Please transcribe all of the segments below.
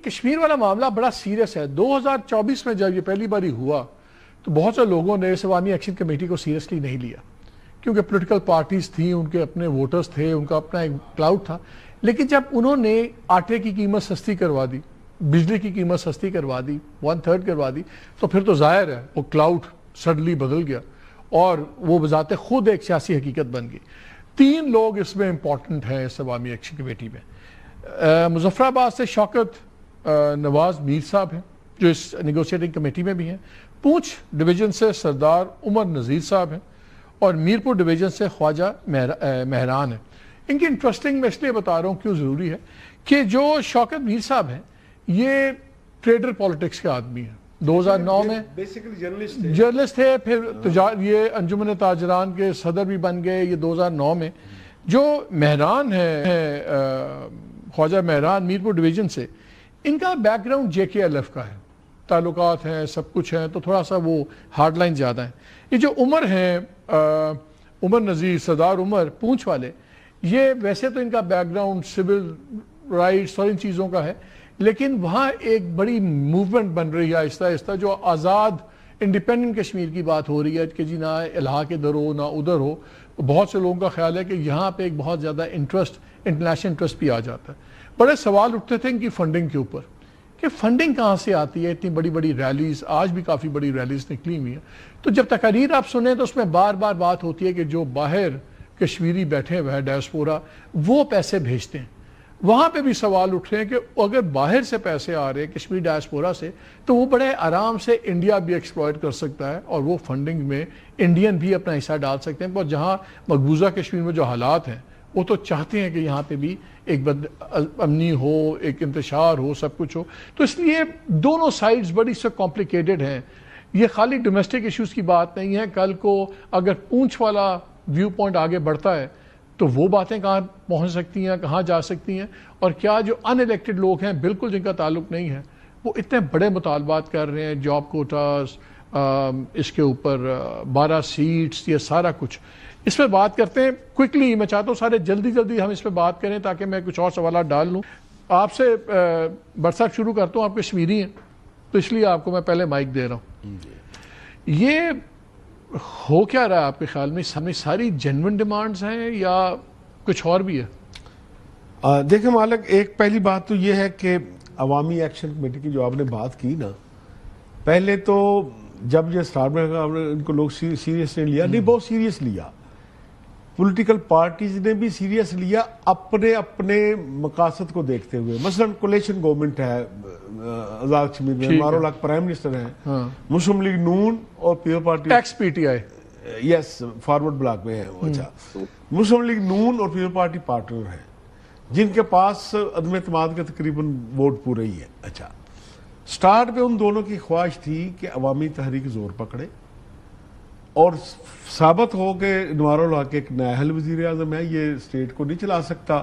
کشمیر والا معاملہ بڑا سیریس ہے. 2024 میں جب یہ پہلی باری ہوا تو بہت سے لوگوں نے اس عوامی ایکشن کمیٹی کو سیریسلی نہیں لیا, کیونکہ پولیٹیکل پارٹیز تھیں, ان کے اپنے ووٹرز تھے, ان کا اپنا ایک کلاؤڈ تھا. لیکن جب انہوں نے آٹے کی قیمت سستی کروا دی, بجلی کی قیمت سستی کروا دی, 1/3 کروا دی, تو پھر تو ظاہر ہے وہ کلاؤڈ سڈنلی بدل گیا اور وہ بذات خود ایک سیاسی حقیقت بن گئی. 3 لوگ اس میں امپورٹنٹ ہیں اس عوامی ایکشن کمیٹی میں. مظفر آباد سے شوکت نواز میر صاحب ہیں جو اس نیگوشیٹنگ کمیٹی میں بھی ہیں. پونچھ ڈویژن سے سردار عمر نذیر صاحب ہیں اور میرپور ڈویژن سے خواجہ مہران ہیں. ان کی انٹرسٹنگ میں اس لیے بتا رہا ہوں کیوں ضروری ہے کہ جو شوکت میر صاحب ہیں یہ ٹریڈر پالیٹکس کے آدمی ہیں. 2009 میں جرنلسٹ تھے, پھر یہ انجمن تاجران کے صدر بھی بن گئے یہ 2009 میں. جو مہران ہے خواجہ مہران میرپور ڈویژن سے, ان کا بیک گراؤنڈ JKLF کا ہے, تعلقات ہیں, سب کچھ ہیں, تو تھوڑا سا وہ ہارڈ لائن زیادہ ہیں. یہ جو عمر ہیں عمر نذیر, سردار عمر پونچھ والے, یہ ویسے تو ان کا بیک گراؤنڈ سول رائٹس اور ان چیزوں کا ہے, لیکن وہاں ایک بڑی موومنٹ بن رہی ہے آہستہ آہستہ, جو آزاد انڈیپینڈنٹ کشمیر کی بات ہو رہی ہے کہ جی نہ الحاق ادھر ہو نہ ادھر ہو. بہت سے لوگوں کا خیال ہے کہ یہاں پہ ایک بہت زیادہ انٹرنیشنل انٹرسٹ بھی آ جاتا ہے. بڑے سوال اٹھتے تھے ان کی فنڈنگ کے اوپر کہ فنڈنگ کہاں سے آتی ہے, اتنی بڑی بڑی ریلیز, آج بھی کافی بڑی ریلیز نکلی ہوئی ہیں. تو جب تقاریر آپ سنیں تو اس میں بار بار بات ہوتی ہے کہ جو باہر کشمیری بیٹھے ہوئے ہیں ڈائسپورا, وہ پیسے بھیجتے ہیں. وہاں پہ بھی سوال اٹھ رہے ہیں کہ اگر باہر سے پیسے آ رہے ہیں کشمیر ڈائسپورا سے, تو وہ بڑے آرام سے انڈیا بھی ایکسپلائٹ کر سکتا ہے اور وہ فنڈنگ میں انڈین بھی اپنا حصہ ڈال سکتے ہیں. اور جہاں مقبوضہ کشمیر میں جو حالات ہیں وہ تو چاہتے ہیں کہ یہاں پہ بھی ایک امنی ہو, ایک انتشار ہو, سب کچھ ہو. تو اس لیے دونوں سائڈز بڑی سے کمپلیکیٹڈ ہیں. یہ خالی ڈومیسٹک ایشوز کی بات نہیں ہے. کل کو اگر پونچھ والا ویو پوائنٹ آگے بڑھتا ہے تو وہ باتیں کہاں پہنچ سکتی ہیں, کہاں جا سکتی ہیں, اور کیا جو ان الیکٹڈ لوگ ہیں بالکل جن کا تعلق نہیں ہے وہ اتنے بڑے مطالبات کر رہے ہیں, جاب کوٹاز, اس کے اوپر 12 سیٹس, یہ سارا کچھ. اس پہ بات کرتے ہیں کوئکلی. میں چاہتا ہوں سارے جلدی ہم اس پہ بات کریں تاکہ میں کچھ اور سوالات ڈال لوں. آپ سے بٹ صاحب شروع کرتا ہوں. آپ کشمیری ہیں تو اس لیے آپ کو میں پہلے مائک دے رہا ہوں. یہ ہو کیا رہا ہے آپ کے خیال میں؟ ہمیں ساری جینوئن ڈیمانڈز ہیں یا کچھ اور بھی ہے؟ دیکھیں مالک, ایک پہلی بات تو یہ ہے کہ عوامی ایکشن کمیٹی کی جو آپ نے بات کی نا, پہلے تو جب یہ سٹارٹ میں ان کو لوگ سیریس نہیں لیا, نہیں بہت سیریس لیا. پولیٹیکل پارٹیز نے بھی سیریس لیا اپنے اپنے مقاصد کو دیکھتے ہوئے. مثلا کولیشن گورنمنٹ ہے آزاد کشمیر میں, مارول حق پرائم منسٹر ہیں, مسلم لیگ نون اور پیپلز پارٹی ایکس PTI, یس فارورڈ بلاک میں ہے. اچھا, مسلم لیگ نون اور پیپلز پارٹی پارٹنر ہیں جن کے پاس عدم اعتماد کے تقریباً ووٹ پورے ہی ہے. اچھا, سٹارٹ پہ ان دونوں کی خواہش تھی کہ عوامی تحریک زور پکڑے اور ثابت ہو کہ انوار الحق ایک نااہل وزیر اعظم ہے, یہ اسٹیٹ کو نہیں چلا سکتا,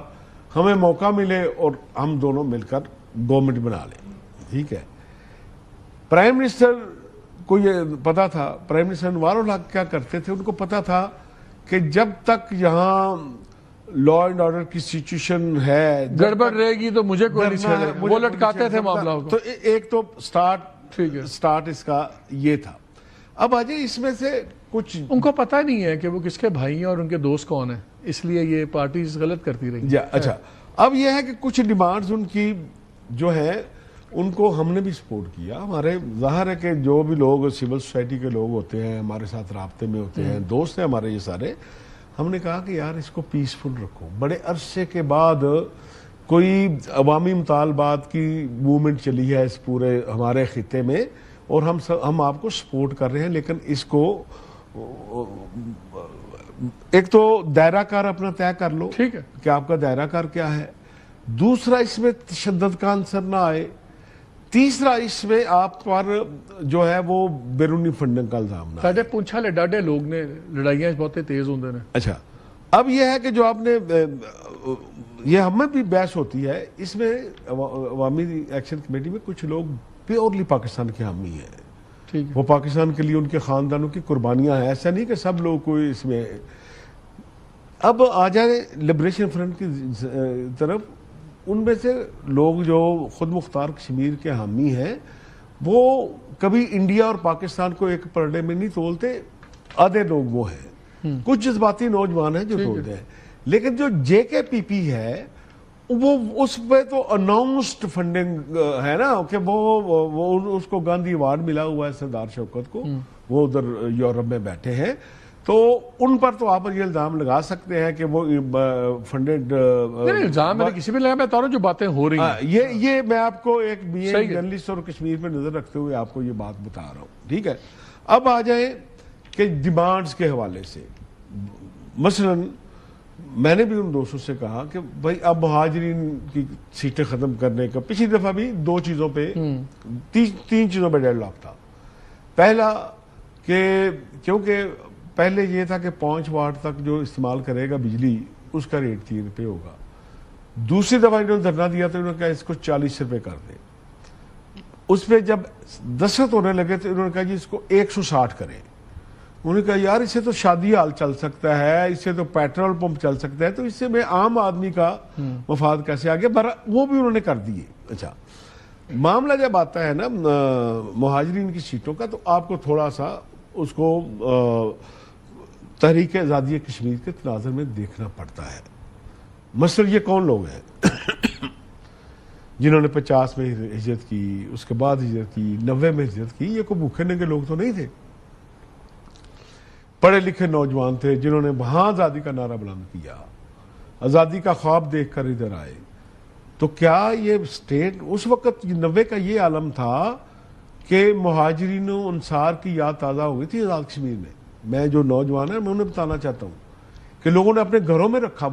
ہمیں موقع ملے اور ہم دونوں مل کر گورنمنٹ بنا لیں. ٹھیک ہے. پرائم منسٹر کو یہ پتا تھا, پرائم منسٹر انوار الحق کیا کرتے تھے, ان کو پتا تھا کہ جب تک یہاں لا اینڈ آرڈر کی سچویشن ہے, گڑبڑ رہے گی تو مجھے کوئی نہیں چھیڑے, وہ لٹکاتے تھے معاملہ کو. تو ایک تو سٹارٹ اس کا یہ تھا. اب آجائے اس میں سے کچھ ان کو پتہ نہیں ہے کہ وہ کس کے بھائی ہیں اور ان کے دوست کون ہیں, اس لیے یہ پارٹیز غلط کرتی رہی. اچھا, اب یہ ہے کہ کچھ ڈیمانڈز ان کی جو ہے ان کو ہم نے بھی سپورٹ کیا. ہمارے ظاہر ہے کہ جو بھی لوگ سول سوسائٹی کے لوگ ہوتے ہیں, ہمارے ساتھ رابطے میں ہوتے ہیں, دوست ہیں ہمارے یہ سارے, ہم نے کہا کہ یار اس کو پیسفل رکھو. بڑے عرصے کے بعد کوئی عوامی مطالبات کی موومنٹ چلی ہے اس پورے ہمارے خطے میں, اور ہم آپ کو سپورٹ کر رہے ہیں, لیکن اس کو ایک تو دائرہ کار اپنا طے کر لو. ٹھیک ہے کہ آپ کا دائرہ کار کیا ہے. دوسرا, اس میں تشدد کا عنصر نہ آئے. تیسرا, اس میں آپ پر جو ہے وہ بیرونی فنڈنگ کا الزام نہ. ساڈے پونچھا لے ڈاڈے لوگ نے لڑائیاں بہت تیز ہوندے نے. اچھا, اب یہ ہے کہ جو آپ نے یہ ہمیں بھی بحث ہوتی ہے اس میں عوامی ایکشن کمیٹی میں کچھ لوگ پیورلی پاکستان کے حامی ہیں. وہ پاکستان کے لیے ان کے خاندانوں کی قربانیاں ہیں, ایسا نہیں کہ سب لوگ کوئی اس میں. اب آ جائے لبریشن فرنٹ کی طرف, ان میں سے لوگ جو خود مختار کشمیر کے حامی ہیں وہ کبھی انڈیا اور پاکستان کو ایک پرڈے میں نہیں تولتے، آدھے لوگ وہ ہیں، کچھ جذباتی نوجوان ہیں جو تولتے ہیں، لیکن جو جے کے پی پی ہے وہ اس پہ تو اناؤنسڈ فنڈنگ ہے نا کہ وہ اس کو گاندھی ایوارڈ ملا ہوا ہے سردار شوکت کو، وہ ادھر یورپ میں بیٹھے ہیں، تو ان پر تو آپ یہ الزام لگا سکتے ہیں کہ وہ فنڈڈ الزام میں نے کسی بھی لگا، میں بتا رہا ہوں جو باتیں ہو رہی ہیں یہ میں آپ کو ایک جرنلسٹ اور کشمیر پہ نظر رکھتے ہوئے آپ کو یہ بات بتا رہا ہوں، ٹھیک ہے۔ اب آ جائیں کہ ڈیمانڈز کے حوالے سے، مثلاً میں نے بھی ان دوستوں سے کہا کہ بھائی اب مہاجرین کی سیٹیں ختم کرنے کا، پچھلی دفعہ بھی دو چیزوں پہ تین چیزوں پہ ڈیڈ لاک تھا۔ پہلا کہ کیونکہ پہلے یہ تھا کہ 5 واٹ تک جو استعمال کرے گا بجلی اس کا ریٹ 3 روپے ہوگا، دوسری دفعہ انہوں نے دھرنا دیا تو انہوں نے کہا اس کو 40 روپے کر دیں، اس پہ جب دستخط ہونے لگے تو انہوں نے کہا جی اس کو 160 کریں، انہوں نے کہا یار اس سے تو شادی ہال چل سکتا ہے، اس سے تو پیٹرول پمپ چل سکتا ہے، تو اس سے میں عام آدمی کا مفاد کیسے آگے، وہ بھی انہوں نے کر دیے۔ اچھا، معاملہ جب آتا ہے نا مہاجرین کی سیٹوں کا تو آپ کو تھوڑا سا اس کو تحریک آزادی کشمیر کے تناظر میں دیکھنا پڑتا ہے۔ مثلا یہ کون لوگ ہیں جنہوں نے 50 میں ہجرت کی، اس کے بعد ہجرت کی، 90 میں ہجرت کی، یہ کوئی بھوکے ننگے لوگ تو نہیں تھے، پڑھے لکھے نوجوان تھے جنہوں نے وہاں آزادی کا نعرہ بلند کیا، آزادی کا خواب دیکھ کر ادھر آئے۔ تو کیا یہ اسٹیٹ اس وقت 90 کا یہ عالم تھا کہ مہاجرین و انصار کی یاد تازہ ہو گئی تھی آزاد کشمیر میں جو نوجوان ہیں میں انہیں بتانا چاہتا ہوں کہ لوگوں نے اپنے گھروں میں رکھا،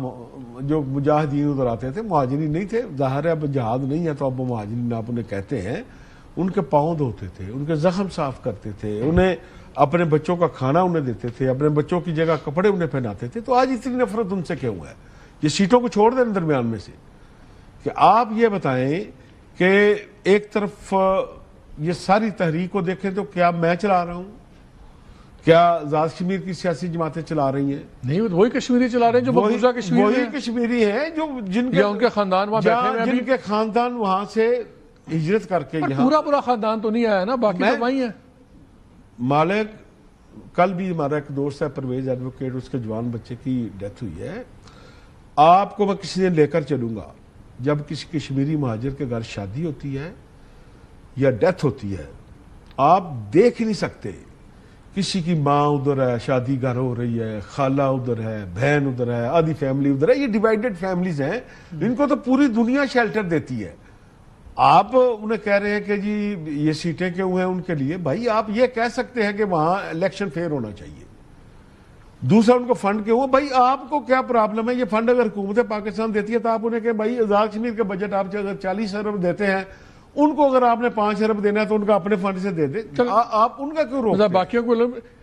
جو مجاہدین ادھر آتے تھے مہاجرین نہیں تھے، ظاہر ہے اب جہاد نہیں ہے تو اب وہ مہاجرین آپ انہیں کہتے ہیں، ان کے پاؤں دھوتے تھے، ان کے زخم صاف کرتے تھے، انہیں اپنے بچوں کا کھانا انہیں دیتے تھے، اپنے بچوں کی جگہ کپڑے انہیں پہناتے تھے۔ تو آج اتنی نفرت ان سے کیوں ہے؟ یہ سیٹوں کو چھوڑ دیں درمیان میں سے کہ آپ یہ بتائیں کہ ایک طرف یہ ساری تحریک کو دیکھیں تو کیا میں چلا رہا ہوں، کیا آزاد کشمیر کی سیاسی جماعتیں چلا رہی ہیں؟ نہیں، وہی کشمیری چلا رہے ہیں جو مقبوضہ کشمیر وہی کشمیری ہیں جو جن کے خاندان وہاں بیٹھے ہیں، جن کے خاندان وہاں سے ہجرت کر کے یہاں، پورا خاندان تو نہیں آیا نا، باقی تو وہیں ہیں۔ مالک کل بھی ہمارا ایک دوست ہے پرویز ایڈوکیٹ، اس کے جوان بچے کی ڈیتھ ہوئی ہے، آپ کو میں کسی دن لے کر چلوں گا، جب کسی کشمیری مہاجر کے گھر شادی ہوتی ہے یا ڈیتھ ہوتی ہے آپ دیکھ ہی نہیں سکتے، کسی کی ماں ادھر ہے، شادی گھر ہو رہی ہے، خالہ ادھر ہے، بہن ادھر ہے، آدھی فیملی ادھر ہے، یہ ڈیوائیڈڈ فیملیز ہیں، ان کو تو پوری دنیا شیلٹر دیتی ہے، آپ انہیں کہہ رہے ہیں کہ جی یہ سیٹیں کیوں ہیں ان کے لیے؟ بھائی آپ یہ کہہ سکتے ہیں کہ وہاں الیکشن فیئر ہونا چاہیے، دوسرا ان کو فنڈ کیوں ہو؟ بھائی آپ کو کیا پرابلم ہے؟ یہ فنڈ اگر حکومت پاکستان دیتی ہے تو آپ انہیں کہ بھائی آزاد کشمیر کا بجٹ آپ اگر 40 ارب دیتے ہیں، ان کو اگر آپ نے 5 ارب دینا ہے تو ان کا اپنے فنڈ سے دے دیں، آپ ان کا کیوں روکتے ہیں؟ باقیوں کو